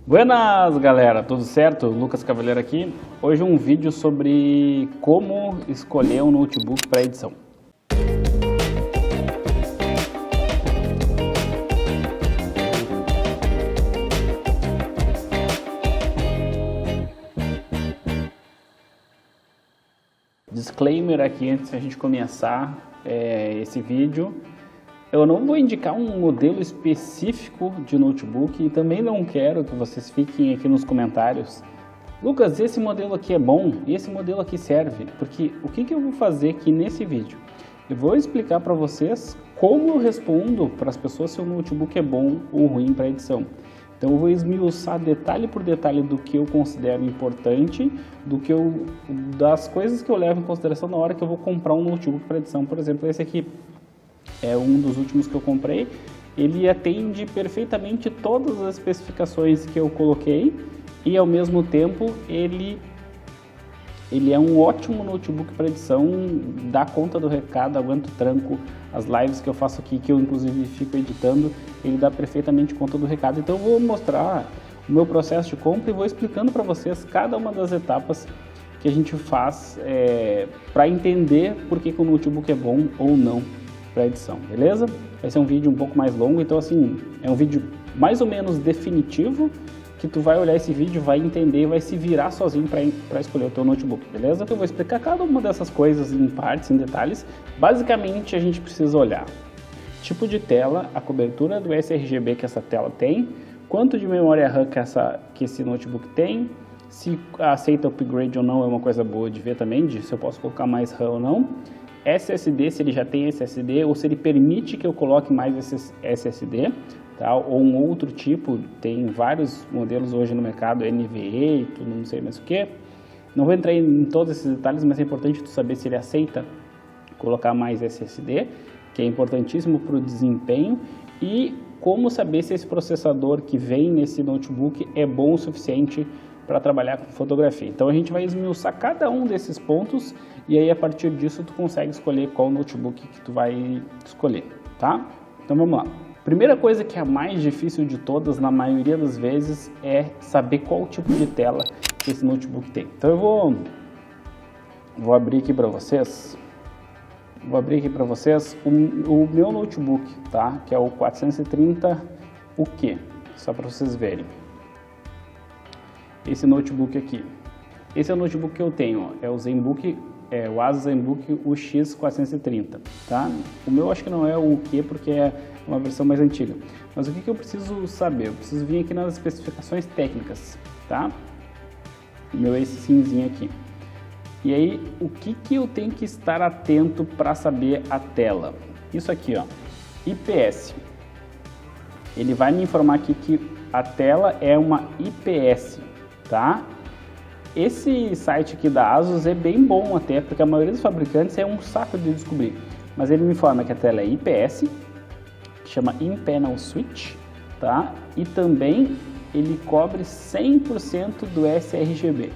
Buenas, galera, tudo certo? Lucas Cavaleiro aqui. Hoje um vídeo sobre como escolher um notebook para edição. Disclaimer aqui antes de a gente começar esse vídeo. Eu não vou indicar um modelo específico de notebook e também não quero que vocês fiquem aqui nos comentários. Lucas, esse modelo aqui é bom e esse modelo aqui serve, porque o que eu vou fazer aqui nesse vídeo? Eu vou explicar para vocês como eu respondo para as pessoas se o notebook é bom ou ruim para edição. Então eu vou esmiuçar detalhe por detalhe do que eu considero importante, das coisas que eu levo em consideração na hora que eu vou comprar um notebook para edição. Por exemplo, esse aqui é um dos últimos que eu comprei. Ele atende perfeitamente todas as especificações que eu coloquei e ao mesmo tempo ele é um ótimo notebook para edição, dá conta do recado, aguenta o tranco, as lives que eu faço aqui, que eu inclusive fico editando, ele dá perfeitamente conta do recado. Então eu vou mostrar o meu processo de compra e vou explicando para vocês cada uma das etapas que a gente faz para entender por que o notebook é bom ou não para edição, beleza? Vai ser um vídeo um pouco mais longo, então assim, é um vídeo mais ou menos definitivo, que tu vai olhar esse vídeo, vai entender e vai se virar sozinho para escolher o teu notebook, beleza? Eu vou explicar cada uma dessas coisas em partes, em detalhes. Basicamente, a gente precisa olhar tipo de tela, a cobertura do sRGB que essa tela tem, quanto de memória RAM que esse notebook tem, se aceita upgrade ou não, é uma coisa boa de ver também, se eu posso colocar mais RAM ou não. SSD, se ele já tem SSD ou se ele permite que eu coloque mais SSD, tá? Ou um outro tipo, tem vários modelos hoje no mercado, NVE e tudo, não sei mais o que. Não vou entrar em todos esses detalhes, mas é importante tu saber se ele aceita colocar mais SSD, que é importantíssimo para o desempenho, e como saber se esse processador que vem nesse notebook é bom o suficiente para trabalhar com fotografia. Então a gente vai esmiuçar cada um desses pontos e aí a partir disso tu consegue escolher qual notebook que tu vai escolher, tá? Então vamos lá. Primeira coisa que é a mais difícil de todas, na maioria das vezes, é saber qual tipo de tela que esse notebook tem. Então eu vou abrir aqui para vocês. O meu notebook, tá? Que é o 430 UQ, só para vocês verem. Esse notebook aqui. Esse é o notebook que eu tenho, ó, é o ZenBook, o Asus ZenBook UX430, tá? O meu acho que não é o UQ porque é uma versão mais antiga. Mas o que eu preciso saber? Eu preciso vir aqui nas especificações técnicas, tá? O meu é esse cinzinho aqui. E aí, o que eu tenho que estar atento para saber a tela? Isso aqui, ó, IPS. Ele vai me informar aqui que a tela é uma IPS, tá? Esse site aqui da Asus é bem bom até, porque a maioria dos fabricantes é um saco de descobrir. Mas ele me informa que a tela é IPS, que chama In-Panel Switch, tá? E também ele cobre 100% do sRGB.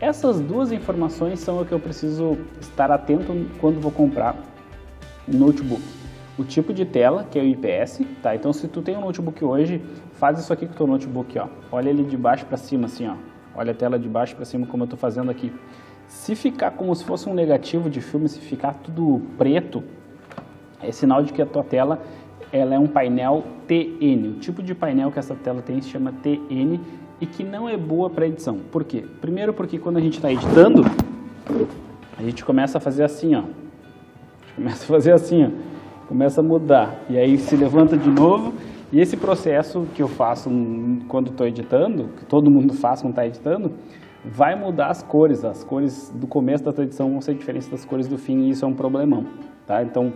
Essas duas informações são o que eu preciso estar atento quando vou comprar um notebook. O tipo de tela, que é o IPS, tá? Então se tu tem um notebook hoje, faz isso aqui com o teu notebook, ó. Olha ele de baixo para cima assim, ó. Olha a tela de baixo para cima como eu tô fazendo aqui. Se ficar como se fosse um negativo de filme, se ficar tudo preto, é sinal de que a tua tela ela é um painel TN. O tipo de painel que essa tela tem se chama TN e que não é boa para edição. Por quê? Primeiro porque quando a gente está editando, a gente começa a fazer assim, ó. Começa a mudar e aí se levanta de novo. E esse processo que eu faço quando estou editando, que todo mundo faz quando está editando, vai mudar as cores. As cores do começo da tua edição vão ser diferentes das cores do fim e isso é um problemão, tá? Então,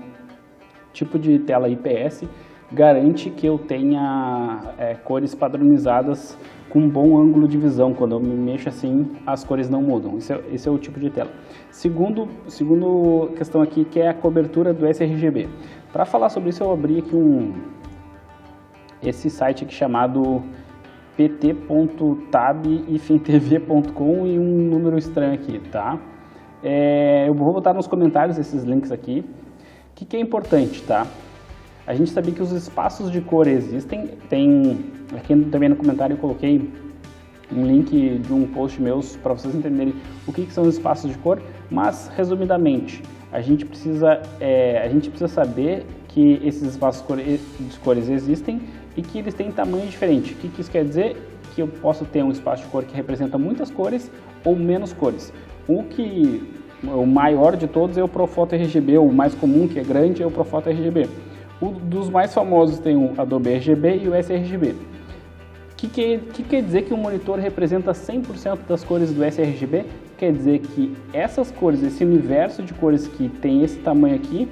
tipo de tela IPS garante que eu tenha cores padronizadas com um bom ângulo de visão. Quando eu me mexo assim, as cores não mudam. Esse é o tipo de tela. Segundo questão aqui, que é a cobertura do sRGB. Para falar sobre isso, eu abri aqui esse site aqui chamado pt.tab-tv.com e um número estranho aqui, tá? Eu vou botar nos comentários esses links aqui. O que é importante, tá? A gente sabia que os espaços de cor existem, aqui também no comentário eu coloquei um link de um post meu para vocês entenderem o que são os espaços de cor, mas resumidamente, a gente precisa saber que esses espaços de cores existem e que eles têm tamanho diferente. O que isso quer dizer? Que eu posso ter um espaço de cor que representa muitas cores ou menos cores. O maior de todos é o Profoto RGB, o mais comum, que é grande, é o Profoto RGB. Um dos mais famosos tem o Adobe RGB e o sRGB. O que quer dizer que um monitor representa 100% das cores do sRGB? Quer dizer que essas cores, esse universo de cores que tem esse tamanho aqui,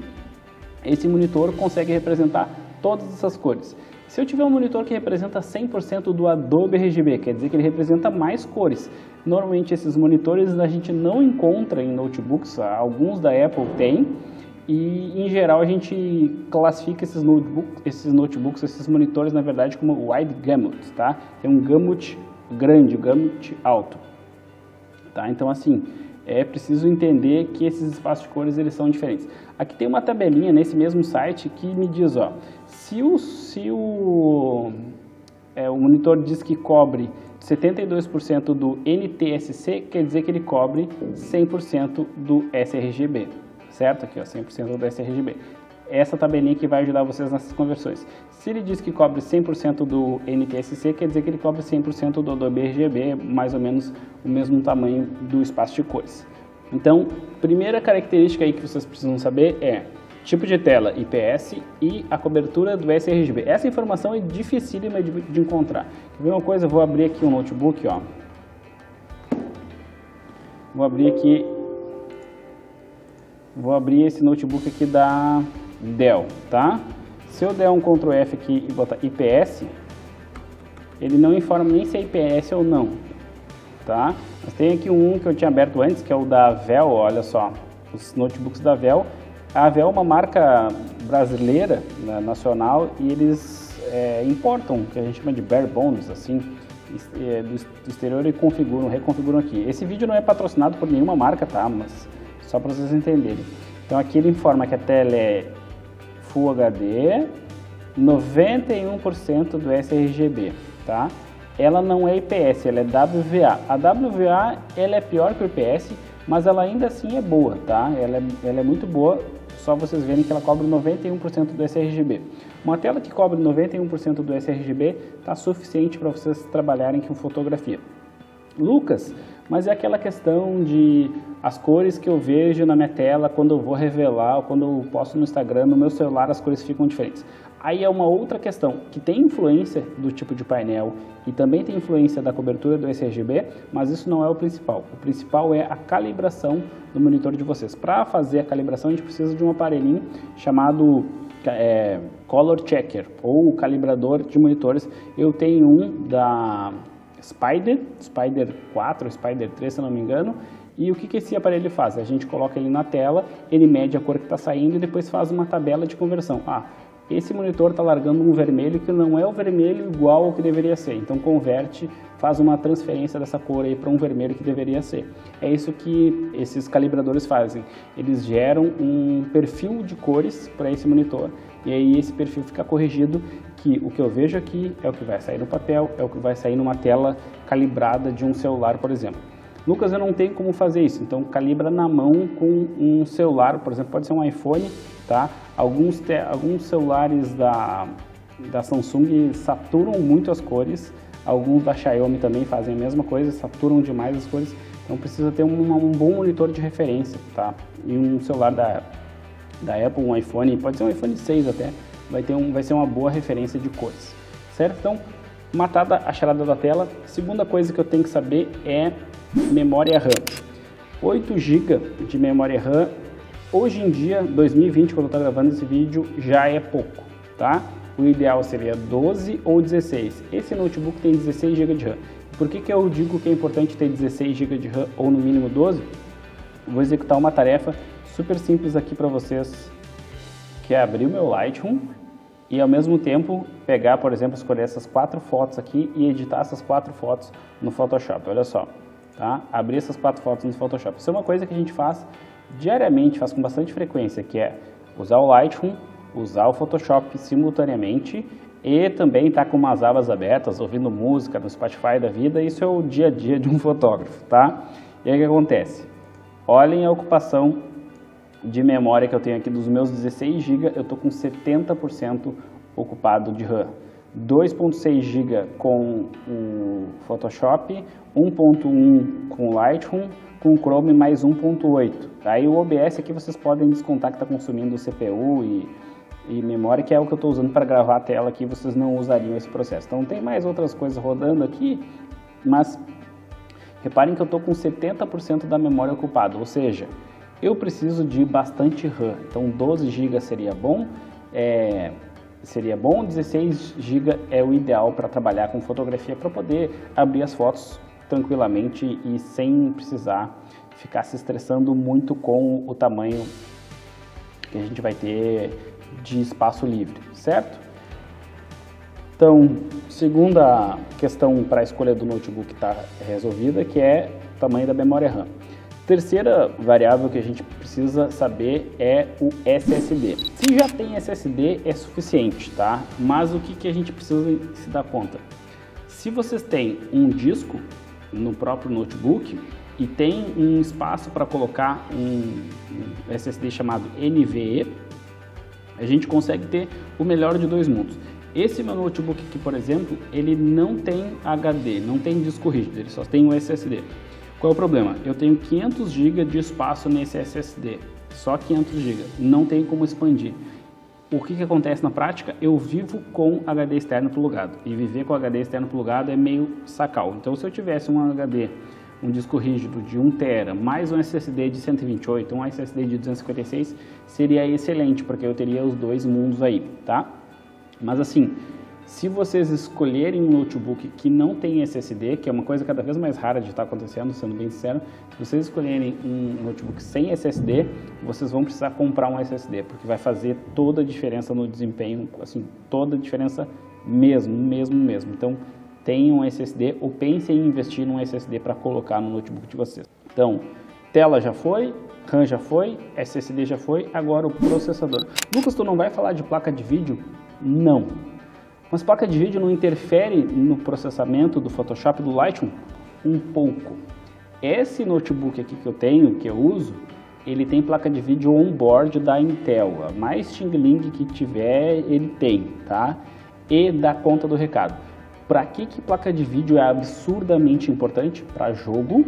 esse monitor consegue representar todas essas cores. Se eu tiver um monitor que representa 100% do Adobe RGB, quer dizer que ele representa mais cores. Normalmente esses monitores a gente não encontra em notebooks, alguns da Apple tem, e em geral a gente classifica esses notebooks, esses monitores na verdade como wide gamut, tá? Tem um gamut grande, um gamut alto, tá? Então assim, é preciso entender que esses espaços de cores eles são diferentes. Aqui tem uma tabelinha nesse mesmo site que me diz, ó, se o monitor diz que cobre 72% do NTSC, quer dizer que ele cobre 100% do sRGB, certo? Aqui, ó, 100% do sRGB. Essa tabelinha que vai ajudar vocês nessas conversões. Se ele diz que cobre 100% do NTSC, quer dizer que ele cobre 100% do Adobe RGB, mais ou menos o mesmo tamanho do espaço de cores. Então, primeira característica aí que vocês precisam saber é tipo de tela IPS e a cobertura do sRGB. Essa informação é dificílima de encontrar. Quer ver uma coisa? Eu vou abrir aqui um notebook, ó. Vou abrir esse notebook aqui da Dell, tá? Se eu der um Ctrl F aqui e botar IPS, ele não informa nem se é IPS ou não, tá? Mas tem aqui um que eu tinha aberto antes, que é o da Vel, olha só, os notebooks da Vel. A Vel é uma marca brasileira, né, nacional, e eles importam, que a gente chama de bare bones, assim, do exterior e reconfiguram aqui. Esse vídeo não é patrocinado por nenhuma marca, tá? Mas só para vocês entenderem. Então aqui ele informa que a tela é Full HD, 91% do sRGB, tá? Ela não é IPS, ela é WVA. A WVA ela é pior que o IPS, mas ela ainda assim é boa, tá? Ela é muito boa, só vocês verem que ela cobre 91% do sRGB. Uma tela que cobre 91% do sRGB está suficiente para vocês trabalharem com fotografia. Lucas, mas é aquela questão de as cores que eu vejo na minha tela quando eu vou revelar ou quando eu posto no Instagram, no meu celular as cores ficam diferentes. Aí é uma outra questão que tem influência do tipo de painel e também tem influência da cobertura do sRGB, mas isso não é o principal. O principal é a calibração do monitor de vocês. Para fazer a calibração a gente precisa de um aparelhinho chamado Color Checker ou calibrador de monitores. Eu tenho um da Spider 4, Spider 3 se eu não me engano. E o que esse aparelho faz? A gente coloca ele na tela, ele mede a cor que está saindo e depois faz uma tabela de conversão. Esse monitor está largando um vermelho que não é o vermelho igual ao que deveria ser. Então converte, faz uma transferência dessa cor aí para um vermelho que deveria ser. É isso que esses calibradores fazem. Eles geram um perfil de cores para esse monitor. E aí esse perfil fica corrigido, que o que eu vejo aqui é o que vai sair no papel, é o que vai sair numa tela calibrada de um celular, por exemplo. Lucas, eu não tenho como fazer isso, então calibra na mão com um celular, por exemplo, pode ser um iPhone, tá? Alguns celulares da Samsung saturam muito as cores, alguns da Xiaomi também fazem a mesma coisa, saturam demais as cores, então precisa ter um bom monitor de referência, tá? E um celular da Apple, um iPhone, pode ser um iPhone 6 até, vai ser uma boa referência de cores, certo? Então, matada a charada da tela, segunda coisa que eu tenho que saber é memória RAM. 8 GB de memória RAM, hoje em dia, 2020, quando eu estou gravando esse vídeo, já é pouco, tá? O ideal seria 12 ou 16. Esse notebook tem 16 GB de RAM. Por que eu digo que é importante ter 16 GB de RAM ou no mínimo 12? Vou executar uma tarefa super simples aqui para vocês, que é abrir o meu Lightroom e ao mesmo tempo pegar, por exemplo, escolher essas 4 fotos aqui e editar essas 4 fotos no Photoshop. Olha só. Tá? Abrir essas 4 fotos no Photoshop. Isso é uma coisa que a gente faz diariamente, faz com bastante frequência, que é usar o Lightroom, usar o Photoshop simultaneamente e também estar com umas abas abertas, ouvindo música no Spotify da vida. Isso é o dia a dia de um fotógrafo, tá? E aí o que acontece? Olhem a ocupação de memória que eu tenho aqui dos meus 16 GB, eu estou com 70% ocupado de RAM. 2.6 GB com o Photoshop, 1.1 com o Lightroom, com o Chrome mais 1.8. Aí o OBS aqui vocês podem descontar que está consumindo CPU e memória, que é o que eu estou usando para gravar a tela aqui, vocês não usariam esse processo. Então tem mais outras coisas rodando aqui, mas reparem que eu estou com 70% da memória ocupada, ou seja, eu preciso de bastante RAM. Então 12 GB seria bom, 16 GB é o ideal para trabalhar com fotografia, para poder abrir as fotos tranquilamente e sem precisar ficar se estressando muito com o tamanho que a gente vai ter de espaço livre, certo? Então, segunda questão para a escolha do notebook está resolvida, que é o tamanho da memória RAM. Terceira variável que a gente precisa saber é o SSD. Se já tem SSD é suficiente, tá? Mas o que a gente precisa se dar conta? Se vocês têm um disco no próprio notebook e tem um espaço para colocar um SSD chamado NVE, a gente consegue ter o melhor de dois mundos. Esse meu notebook aqui, por exemplo, ele não tem HD, não tem disco rígido, ele só tem um SSD. Qual é o problema? Eu tenho 500 GB de espaço nesse SSD, só 500 GB, não tem como expandir. O que acontece na prática? Eu vivo com HD externo plugado, e viver com HD externo plugado é meio sacal. Então, se eu tivesse um HD, um disco rígido de 1 TB, mais um SSD de 128, um SSD de 256, seria excelente, porque eu teria os dois mundos aí, tá? Mas assim, se vocês escolherem um notebook que não tem SSD, que é uma coisa cada vez mais rara de estar acontecendo, sendo bem sincero, se vocês escolherem um notebook sem SSD, vocês vão precisar comprar um SSD, porque vai fazer toda a diferença no desempenho, assim, toda a diferença mesmo. Então, tenham um SSD ou pensem em investir num SSD para colocar no notebook de vocês. Então, tela já foi, RAM já foi, SSD já foi, agora o processador. Lucas, tu não vai falar de placa de vídeo? Não. Mas placa de vídeo não interfere no processamento do Photoshop e do Lightroom? Um pouco. Esse notebook aqui que eu tenho, que eu uso, ele tem placa de vídeo on-board da Intel. A mais Xing-Ling que tiver, ele tem, tá? E dá conta do recado. Para que placa de vídeo é absurdamente importante? Para jogo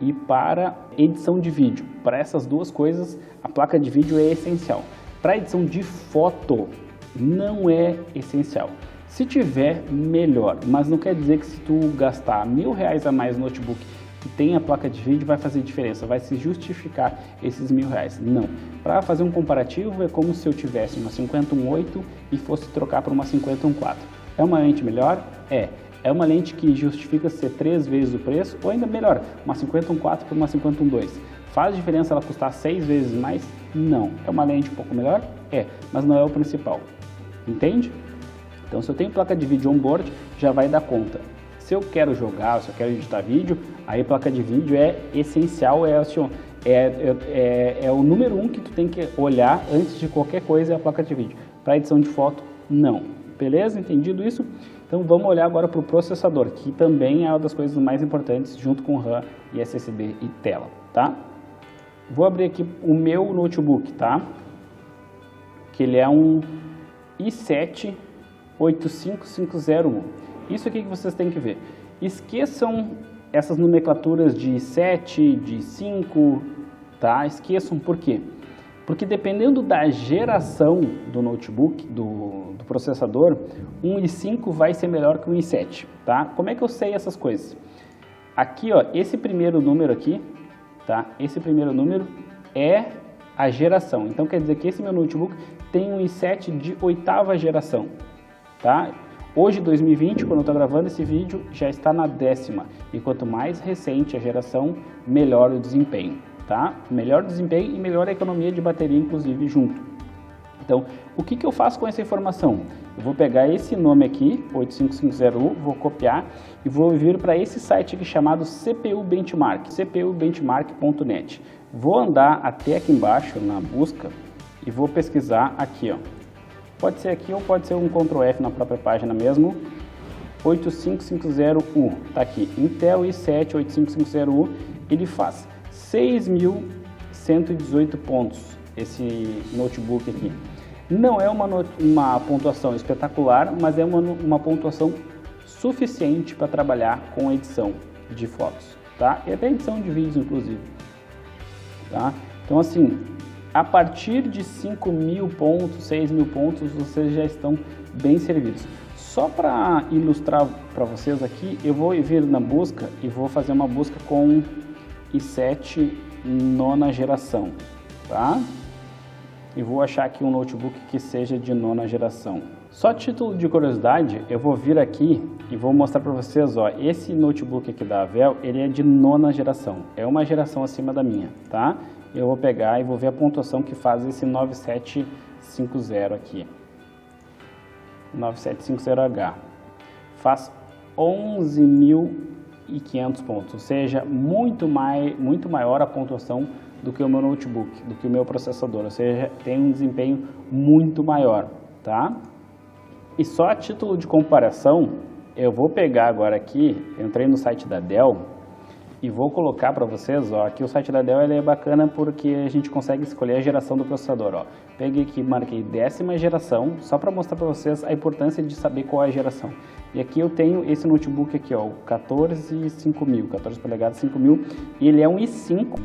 e para edição de vídeo. Para essas duas coisas, a placa de vídeo é essencial. Para edição de foto, não é essencial. Se tiver, melhor, mas não quer dizer que se tu gastar R$1.000 a mais no notebook que tem a placa de vídeo vai fazer diferença, vai se justificar esses R$1.000. Não. Para fazer um comparativo é como se eu tivesse uma 50-1.8 e fosse trocar para uma 50-1.4. É uma lente melhor? É uma lente que justifica ser 3 vezes o preço, ou ainda melhor, uma 50-1.4 por uma 50-1.2. Faz diferença ela custar 6 vezes mais? Não. É uma lente um pouco melhor? Mas não é o principal. Entende? Então, se eu tenho placa de vídeo on-board, já vai dar conta. Se eu quero jogar, se eu quero editar vídeo, aí placa de vídeo é essencial, é o número 1 que tu tem que olhar antes de qualquer coisa, é a placa de vídeo. Para edição de foto, não. Beleza? Entendido isso? Então, vamos olhar agora para o processador, que também é uma das coisas mais importantes, junto com RAM e SSD e tela, tá? Vou abrir aqui o meu notebook, tá? Que ele é um i7 85501. Isso aqui que vocês têm que ver. Esqueçam essas nomenclaturas de i7, de i5, tá? Esqueçam por quê? Porque dependendo da geração do notebook, do processador, um i5 vai ser melhor que um i7, tá? Como é que eu sei essas coisas? Aqui, ó, esse primeiro número aqui, tá? Esse primeiro número é a geração. Então quer dizer que esse meu notebook tem um i7 de 8ª geração. Tá? Hoje, 2020, quando eu estou gravando esse vídeo, já está na 10ª. E quanto mais recente a geração, melhor o desempenho. Tá? Melhor desempenho e melhor a economia de bateria, inclusive, junto. Então, o que eu faço com essa informação? Eu vou pegar esse nome aqui, 85501, vou copiar e vou vir para esse site aqui chamado CPU Benchmark, cpubenchmark.net. Vou andar até aqui embaixo na busca e vou pesquisar aqui, ó. Pode ser aqui ou pode ser um Ctrl F na própria página mesmo. 8550U, tá aqui, Intel i7 8550U, ele faz 6.118 pontos, esse notebook aqui. Não é uma pontuação espetacular, mas é uma pontuação suficiente para trabalhar com edição de fotos, tá? E até edição de vídeos, inclusive, tá? Então, assim, a partir de 5.000 pontos, 6.000 pontos, vocês já estão bem servidos. Só para ilustrar para vocês aqui, eu vou vir na busca e vou fazer uma busca com i7 nona geração, tá? E vou achar aqui um notebook que seja de nona geração. Só título de curiosidade, eu vou vir aqui e vou mostrar para vocês, ó, esse notebook aqui da Avel, ele é de nona geração, é uma geração acima da minha, tá? Eu vou pegar e vou ver a pontuação que faz esse 9750 aqui. 9750H. Faz 11.500 pontos, ou seja, muito maior a pontuação do que o meu notebook, do que o meu processador, ou seja, tem um desempenho muito maior, tá? E só a título de comparação, eu vou pegar agora aqui, eu entrei no site da Dell e vou colocar para vocês, ó, aqui o site da Dell ele é bacana porque a gente consegue escolher a geração do processador, ó. Peguei aqui, marquei 10ª geração, só para mostrar para vocês a importância de saber qual é a geração. E aqui eu tenho esse notebook aqui, ó, o 145000, 14 polegadas 5000, e ele é um i5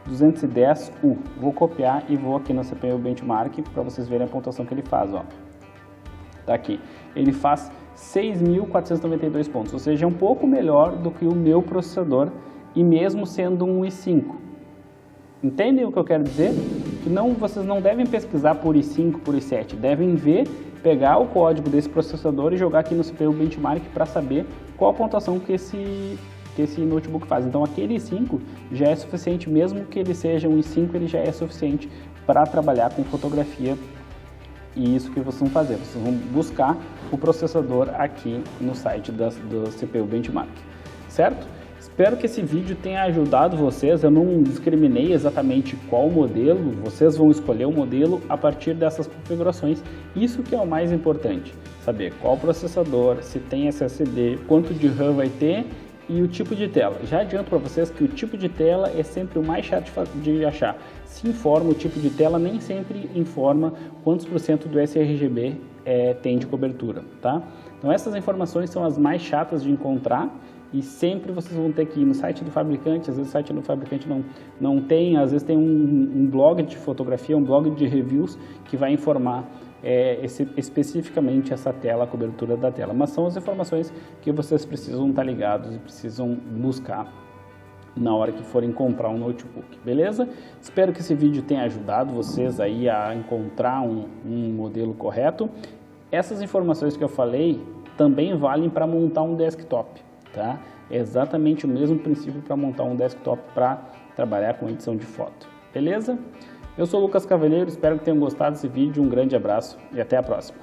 10210U. Vou copiar e vou aqui no CPU Benchmark para vocês verem a pontuação que ele faz, ó. Tá aqui. Ele faz 6.492 pontos, ou seja, é um pouco melhor do que o meu processador e mesmo sendo um i5. Entendem o que eu quero dizer? Que vocês não devem pesquisar por i5, por i7, devem pegar o código desse processador e jogar aqui no CPU Benchmark para saber qual a pontuação que esse notebook faz. Então aquele i5 já é suficiente, mesmo que ele seja um i5, ele já é suficiente para trabalhar com fotografia. E isso que vocês vão fazer, vocês vão buscar o processador aqui no site do CPU Benchmark, certo? Espero que esse vídeo tenha ajudado vocês, eu não discriminei exatamente qual modelo, vocês vão escolher o modelo a partir dessas configurações, isso que é o mais importante, saber qual processador, se tem SSD, quanto de RAM vai ter e o tipo de tela. Já adianto para vocês que o tipo de tela é sempre o mais chato de achar. Se informa o tipo de tela, nem sempre informa quantos % do sRGB tem de cobertura, tá? Então essas informações são as mais chatas de encontrar e sempre vocês vão ter que ir no site do fabricante. Às vezes o site do fabricante não tem, às vezes tem um blog de fotografia, um blog de reviews que vai informar especificamente essa tela, a cobertura da tela. Mas são as informações que vocês precisam estar ligados e precisam buscar na hora que forem comprar um notebook, beleza? Espero que esse vídeo tenha ajudado vocês aí a encontrar um modelo correto. Essas informações que eu falei também valem para montar um desktop, tá? É exatamente o mesmo princípio para montar um desktop para trabalhar com edição de foto, beleza? Eu sou o Lucas Cavaleiro, espero que tenham gostado desse vídeo, um grande abraço e até a próxima.